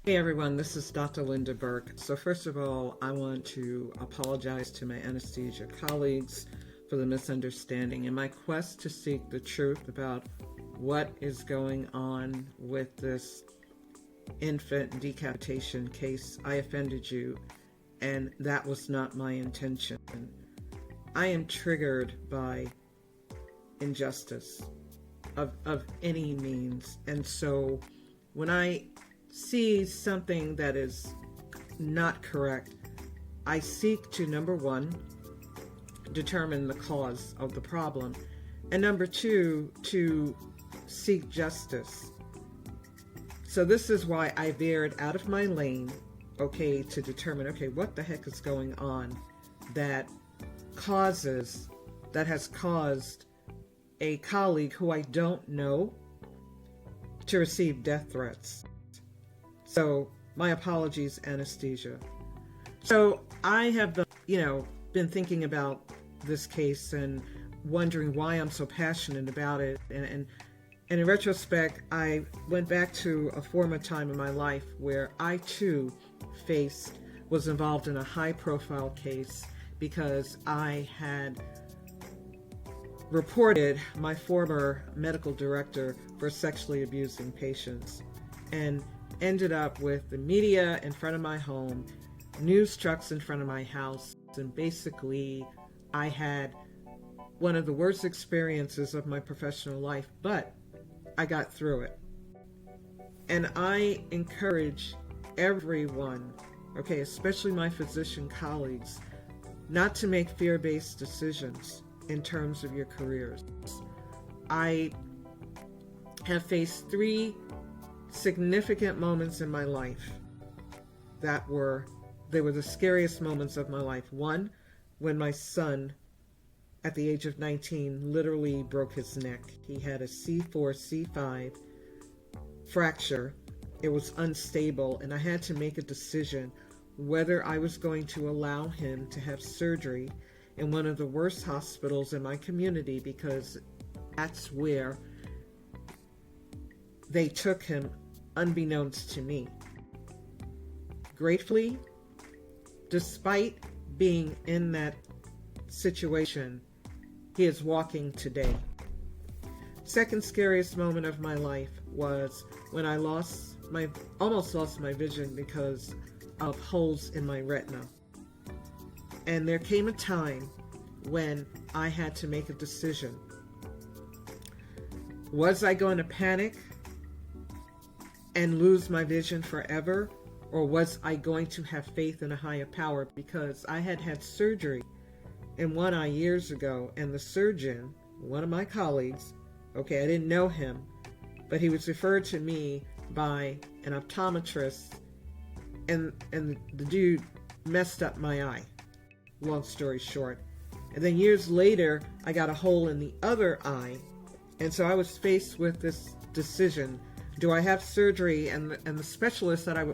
Hey everyone, this is Dr. Linda Burke. So first of all, I want to apologize to my anesthesia colleagues for the misunderstanding. In my quest to seek the truth about what is going on with this infant decapitation case, I offended you, and that was not my intention. I am triggered by injustice of any means, and so when I see something that is not correct, I seek to, number one, determine the cause of the problem, and number two, to seek justice. So this is why I veered out of my lane, to determine, what the heck is going on that has caused a colleague who I don't know to receive death threats. So my apologies, anesthesia. So I have been thinking about this case and wondering why I'm so passionate about it. And in retrospect, I went back to a former time in my life where I too was involved in a high-profile case because I had reported my former medical director for sexually abusing patients, and ended up with the media in front of my home, news trucks in front of my house, and basically I had one of the worst experiences of my professional life, but I got through it. And I encourage everyone, especially my physician colleagues, not to make fear-based decisions in terms of your careers. I have faced 3 significant moments in my life they were the scariest moments of my life. One, when my son, at the age of 19, literally broke his neck. He had a C4, C5 fracture. It was unstable, and I had to make a decision whether I was going to allow him to have surgery in one of the worst hospitals in my community, because that's where they took him unbeknownst to me. Gratefully, despite being in that situation, he is walking today. Second scariest moment of my life was when I almost lost my vision because of holes in my retina. And there came a time when I had to make a decision. Was I going to panic and lose my vision forever, or was I going to have faith in a higher power? Because I had surgery in one eye years ago, and the surgeon, one of my colleagues, I didn't know him, but he was referred to me by an optometrist, and the dude messed up my eye, long story short. And then years later, I got a hole in the other eye, and so I was faced with this decision. Do I have surgery? And the specialist that I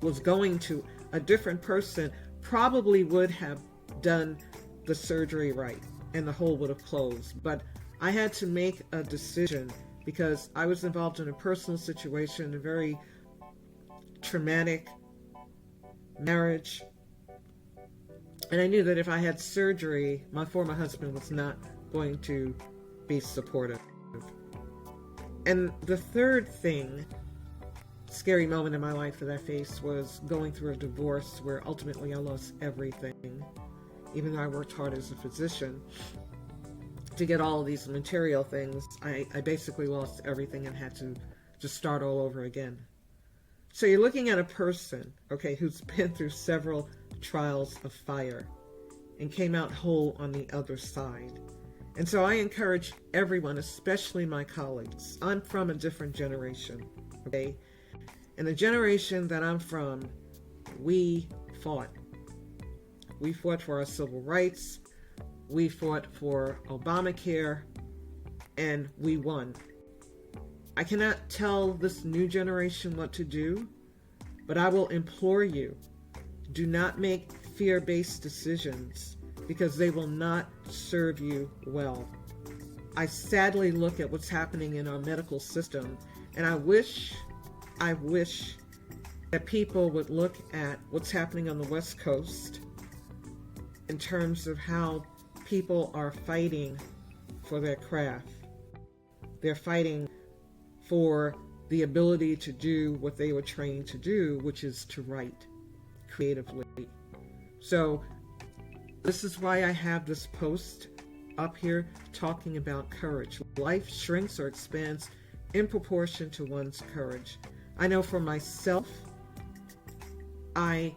was going to, a different person, probably would have done the surgery right, and the hole would have closed. But I had to make a decision because I was involved in a personal situation, a very traumatic marriage. And I knew that if I had surgery, my former husband was not going to be supportive. And the third scary moment in my life that I faced was going through a divorce where ultimately I lost everything. Even though I worked hard as a physician to get all of these material things, I basically lost everything and had to start all over again. So you're looking at a person, who's been through several trials of fire and came out whole on the other side. And so I encourage everyone, especially my colleagues. I'm from a different generation, And the generation that I'm from, we fought. We fought for our civil rights. We fought for Obamacare, and we won. I cannot tell this new generation what to do, but I will implore you, do not make fear-based decisions, because they will not serve you well. I sadly look at what's happening in our medical system, and I wish that people would look at what's happening on the West Coast in terms of how people are fighting for their craft. They're fighting for the ability to do what they were trained to do, which is to write creatively. So this is why I have this post up here talking about courage. Life shrinks or expands in proportion to one's courage. I know for myself, I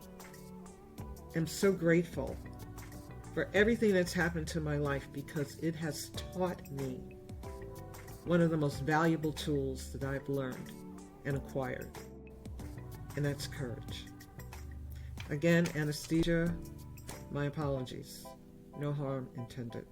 am so grateful for everything that's happened to my life because it has taught me one of the most valuable tools that I've learned and acquired, and that's courage. Again, anesthesia, my apologies. No harm intended.